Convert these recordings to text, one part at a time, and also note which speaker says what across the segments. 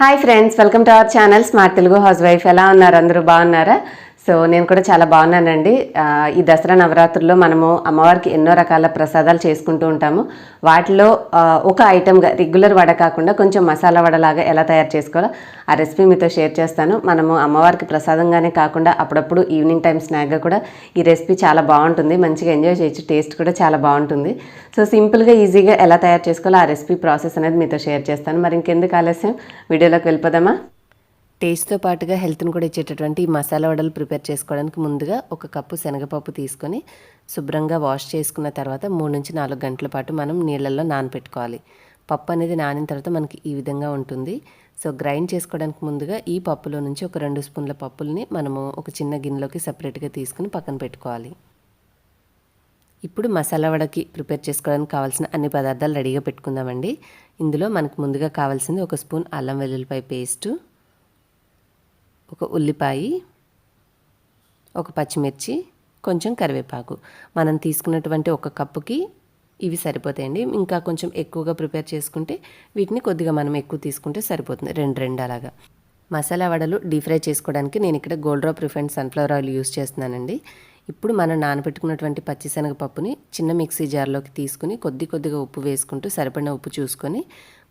Speaker 1: Hi friends, welcome to our channel smart Telugu house wife. ఎలా ఉన్నారు? అందరూ బాగున్నారా? సో నేను కూడా చాలా బాగున్నానండి. ఈ దసరా నవరాత్రుల్లో మనము అమ్మవారికి ఎన్నో రకాల ప్రసాదాలు చేసుకుంటూ ఉంటాము. వాటిలో ఒక ఐటెంగా రెగ్యులర్ వడ కాకుండా కొంచెం మసాలా వడలాగా ఎలా తయారు చేసుకోవాలో ఆ రెసిపీ మీతో షేర్ చేస్తాను. మనము అమ్మవారికి ప్రసాదంగానే కాకుండా అప్పుడప్పుడు ఈవినింగ్ టైం స్నాక్గా కూడా ఈ రెసిపీ చాలా బాగుంటుంది. మంచిగా ఎంజాయ్ చేయొచ్చు, టేస్ట్ కూడా చాలా బాగుంటుంది. సో సింపుల్గా ఈజీగా ఎలా తయారు చేసుకోవాలో ఆ రెసిపీ ప్రాసెస్ అనేది మీతో షేర్ చేస్తాను. మరి ఇంకెందుకు ఆలస్యం, వీడియోలోకి వెళ్ళిపోదామా? టేస్ట్తో పాటుగా హెల్త్ని కూడా ఇచ్చేటటువంటి ఈ మసాలా వడలు ప్రిపేర్ చేసుకోవడానికి ముందుగా ఒక కప్పు శనగపప్పు తీసుకొని శుభ్రంగా వాష్ చేసుకున్న తర్వాత 3 నుంచి 4 గంటల పాటు మనం నీళ్ళల్లో నానపెట్టుకోవాలి. పప్పు అనేది నానిన తర్వాత మనకి ఈ విధంగా ఉంటుంది. సో గ్రైండ్ చేసుకోవడానికి ముందుగా ఈ పప్పులో నుంచి ఒక 2 స్పూన్ల పప్పుల్ని మనము ఒక చిన్న గిన్నెలోకి సపరేట్గా తీసుకుని పక్కన పెట్టుకోవాలి. ఇప్పుడు మసాలా వడకి ప్రిపేర్ చేసుకోవడానికి కావాల్సిన అన్ని పదార్థాలు రెడీగా పెట్టుకుందామండి. ఇందులో మనకు ముందుగా కావాల్సింది 1 స్పూన్ అల్లం వెల్లుల్లిపాయ పేస్టు, ఒక ఉల్లిపాయ, ఒక పచ్చిమిర్చి, కొంచెం కరివేపాకు. మనం తీసుకున్నటువంటి 1 కప్పుకి ఇవి సరిపోతాయండి. ఇంకా కొంచెం ఎక్కువగా ప్రిపేర్ చేసుకుంటే వీటిని కొద్దిగా మనం ఎక్కువ తీసుకుంటే సరిపోతుంది, 2 అలాగా. మసాలా వడలు డీప్ ఫ్రై చేసుకోవడానికి నేను ఇక్కడ gold refined sunflower oil use చేస్తున్నానండి. ఇప్పుడు మనం నానబెట్టుకున్నటువంటి పచ్చిశనగపప్పుని చిన్న మిక్సీ జార్లోకి తీసుకుని కొద్దిగా ఉప్పు వేసుకుంటూ సరిపడిన ఉప్పు చూసుకొని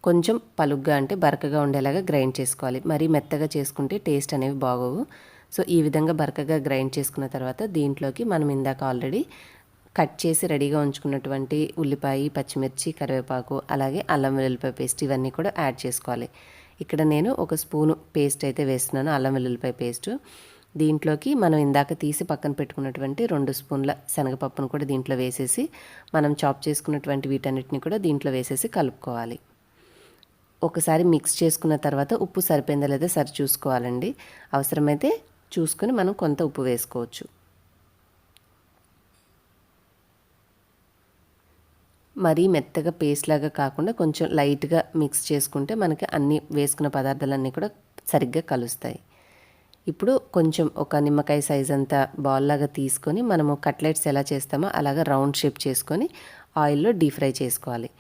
Speaker 1: కొంచెం పలుగ్గా అంటే బరకగా ఉండేలాగా గ్రైండ్ చేసుకోవాలి. మరీ మెత్తగా చేసుకుంటే టేస్ట్ అనేవి బాగోవు. సో ఈ విధంగా బరకగా గ్రైండ్ చేసుకున్న తర్వాత దీంట్లోకి మనం ఇందాక ఆల్రెడీ కట్ చేసి రెడీగా ఉంచుకున్నటువంటి ఉల్లిపాయ, పచ్చిమిర్చి, కరివేపాకు, అలాగే అల్లం వెల్లుల్లిపాయ పేస్ట్ ఇవన్నీ కూడా యాడ్ చేసుకోవాలి. ఇక్కడ నేను 1 స్పూను పేస్ట్ అయితే వేస్తున్నాను, అల్లం వెల్లుల్లిపాయ పేస్టు. దీంట్లోకి మనం ఇందాక తీసి పక్కన పెట్టుకున్నటువంటి 2 స్పూన్ల శనగపప్పును కూడా దీంట్లో వేసేసి మనం చాప్ చేసుకున్నటువంటి వీటన్నిటిని కూడా దీంట్లో వేసేసి కలుపుకోవాలి. ఒకసారి మిక్స్ చేసుకున్న తర్వాత ఉప్పు సరిపోయిందా లేదా సరి చూసుకోవాలండి. అవసరమైతే చూసుకొని మనం కొంత ఉప్పు వేసుకోవచ్చు. మరీ మెత్తగా పేస్ట్ లాగా కాకుండా కొంచెం లైట్గా మిక్స్ చేసుకుంటే మనకి అన్ని వేసుకున్న పదార్థాలన్నీ కూడా సరిగ్గా కలుస్తాయి. ఇప్పుడు కొంచెం ఒక నిమ్మకాయ సైజ్ అంతా బాల్ లాగా తీసుకొని మనము కట్లెట్స్ ఎలా చేస్తామో అలాగా రౌండ్ షేప్ చేసుకొని ఆయిల్లో డీప్ ఫ్రై చేసుకోవాలి.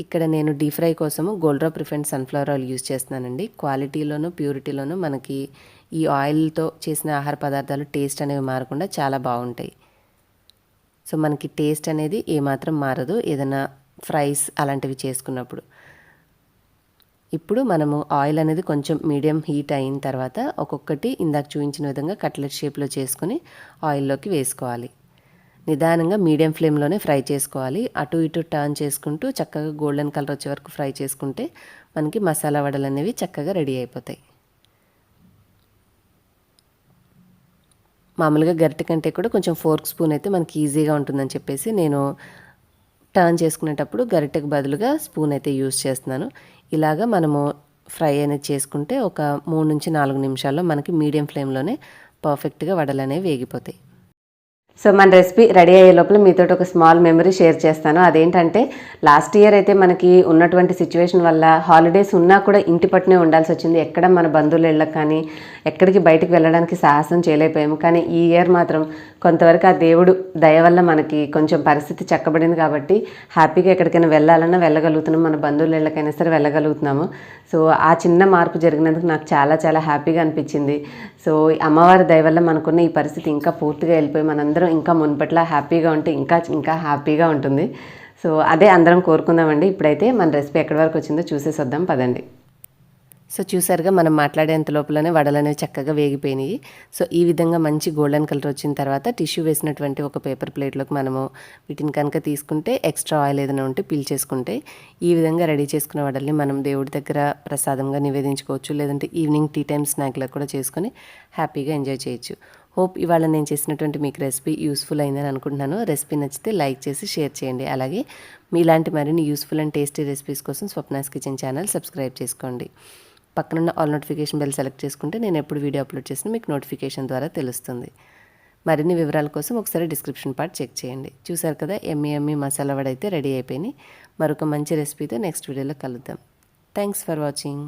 Speaker 1: ఇక్కడ నేను డీప్ ఫ్రై కోసము GoldDropXSmartTeluguHousewife సన్ఫ్లవర్ ఆయిల్ యూజ్ చేస్తున్నానండి. క్వాలిటీలోనూ ప్యూరిటీలోనూ మనకి ఈ ఆయిల్తో చేసిన ఆహార పదార్థాలు టేస్ట్ అనేవి మారకుండా చాలా బాగుంటాయి. సో మనకి టేస్ట్ అనేది ఏమాత్రం మారదు ఏదైనా ఫ్రైస్ అలాంటివి చేసుకున్నప్పుడు. ఇప్పుడు మనము ఆయిల్ అనేది కొంచెం మీడియం హీట్ అయిన తర్వాత ఒక్కొక్కటి ఇందాక చూపించిన విధంగా కట్లెట్ షేప్లో చేసుకుని ఆయిల్లోకి వేసుకోవాలి. నిదానంగా మీడియం ఫ్లేమ్లోనే ఫ్రై చేసుకోవాలి. అటు ఇటు టర్న్ చేసుకుంటూ చక్కగా గోల్డెన్ కలర్ వచ్చే వరకు ఫ్రై చేసుకుంటే మనకి మసాలా వడలు అనేవి చక్కగా రెడీ అయిపోతాయి. మామూలుగా గరిటె కంటే కూడా కొంచెం ఫోర్క్ స్పూన్ అయితే మనకి ఈజీగా ఉంటుందని చెప్పేసి నేను టర్న్ చేసుకునేటప్పుడు గరిటెకు బదులుగా స్పూన్ అయితే యూజ్ చేస్తున్నాను. ఇలాగా మనము ఫ్రై అనేది చేసుకుంటే ఒక 3 నుంచి 4 నిమిషాల్లో మనకి మీడియం ఫ్లేమ్లోనే పర్ఫెక్ట్గా వడలు అనేవి వేగిపోతాయి. సో మన రెసిపీ రెడీ అయ్యే లోపల మీతో ఒక స్మాల్ మెమరీ షేర్ చేస్తాను. అదేంటంటే లాస్ట్ ఇయర్ అయితే మనకి ఉన్నటువంటి సిచ్యువేషన్ వల్ల హాలిడేస్ ఉన్నా కూడా ఇంటి పట్టునే ఉండాల్సి వచ్చింది. ఎక్కడ మన బంధువుల ఇళ్ళకి కానీ ఎక్కడికి బయటకు వెళ్ళడానికి సాహసం చేయలేకపోయాము. కానీ ఈ ఇయర్ మాత్రం కొంతవరకు ఆ దేవుడు దయ వల్ల మనకి కొంచెం పరిస్థితి చక్కబడింది కాబట్టి హ్యాపీగా ఎక్కడికైనా వెళ్ళాలన్నా వెళ్ళగలుగుతున్నాం, మన బంధువుల ఇళ్ళకైనా సరే వెళ్ళగలుగుతున్నాము. సో ఆ చిన్న మార్పు జరిగినందుకు నాకు చాలా చాలా హ్యాపీగా అనిపించింది. సో అమ్మవారి దయ వల్ల మనకున్న ఈ పరిస్థితి ఇంకా పూర్తిగా వెళ్ళిపోయి మనందరం ఇంకా మునుపట్లా హ్యాపీగా ఉంటే ఇంకా హ్యాపీగా ఉంటుంది. సో అదే అందరం కోరుకుందామండి. ఇప్పుడైతే మన రెసిపీ ఎక్కడి వరకు వచ్చిందో చూసేసి వద్దాం పదండి. సో చూసారుగా మనం మాట్లాడేంత లోపలనే వడలు అనేవి చక్కగా వేగిపోయినాయి. సో ఈ విధంగా మంచి గోల్డెన్ కలర్ వచ్చిన తర్వాత టిష్యూ వేసినటువంటి ఒక పేపర్ ప్లేట్లోకి మనము వీటిని కనుక తీసుకుంటే ఎక్స్ట్రా ఆయిల్ ఏదైనా ఉంటే పీల్చేసుకుంటే ఈ విధంగా రెడీ చేసుకున్న వడల్ని మనం దేవుడి దగ్గర ప్రసాదంగా నివేదించుకోవచ్చు, లేదంటే ఈవినింగ్ టీ టైమ్ స్నాక్లా కూడా చేసుకొని హ్యాపీగా ఎంజాయ్ చేయొచ్చు. హోప్ ఇవాళ నేను చేసినటువంటి మీకు రెసిపీ యూస్ఫుల్ అయిందని అనుకుంటున్నాను. రెసిపీ నచ్చితే లైక్ చేసి షేర్ చేయండి. అలాగే మీలాంటి మరిన్ని యూస్ఫుల్ అండ్ టేస్టీ రెసిపీస్ కోసం స్వప్నాస్ కిచెన్ ఛానల్ సబ్స్క్రైబ్ చేసుకోండి. పక్కనున్న ఆల్ నోటిఫికేషన్ బెల్ సెలెక్ట్ చేసుకుంటే నేను ఎప్పుడు వీడియో అప్లోడ్ చేసినా మీకు నోటిఫికేషన్ ద్వారా తెలుస్తుంది. మరిన్ని వివరాల కోసం ఒకసారి డిస్క్రిప్షన్ పార్ట్ చెక్ చేయండి. చూసారు కదా, ఎమ్మీ మసాలా వడ అయితే రెడీ అయిపోయినాయి. మరొక మంచి రెసిపీతో నెక్స్ట్ వీడియోలో కలుద్దాం. Thanks for watching.